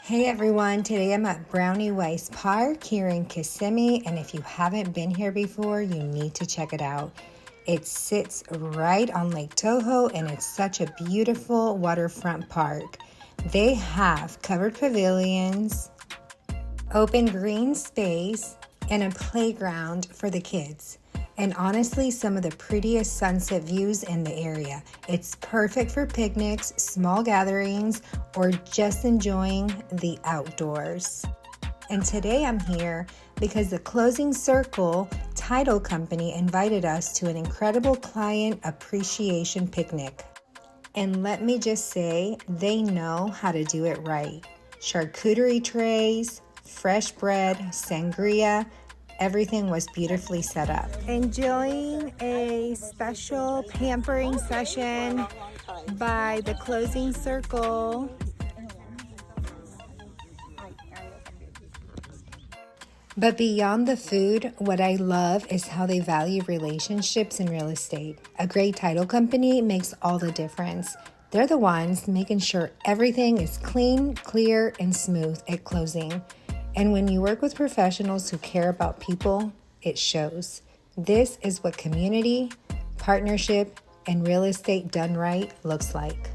Hey everyone, today I'm at Brownie Wise Park here in Kissimmee, and if you haven't been here before, you need to check it out. It sits right on Lake Toho, and it's such a beautiful waterfront park. They have covered pavilions, open green space, and a playground for the kids. And honestly, some of the prettiest sunset views in the area. It's perfect for picnics, small gatherings, or just enjoying the outdoors. And today I'm here because the Closing Circle title company invited us to an incredible client appreciation picnic. And let me just say, they know how to do it right. Charcuterie trays, fresh bread, sangria, everything was beautifully set up. Enjoying a special pampering session by the Closing Circle. But beyond the food, what I love is how they value relationships in real estate. A great title company makes all the difference. They're the ones making sure everything is clean, clear, and smooth at closing. And when you work with professionals who care about people, it shows. This is what community, partnership, and real estate done right looks like.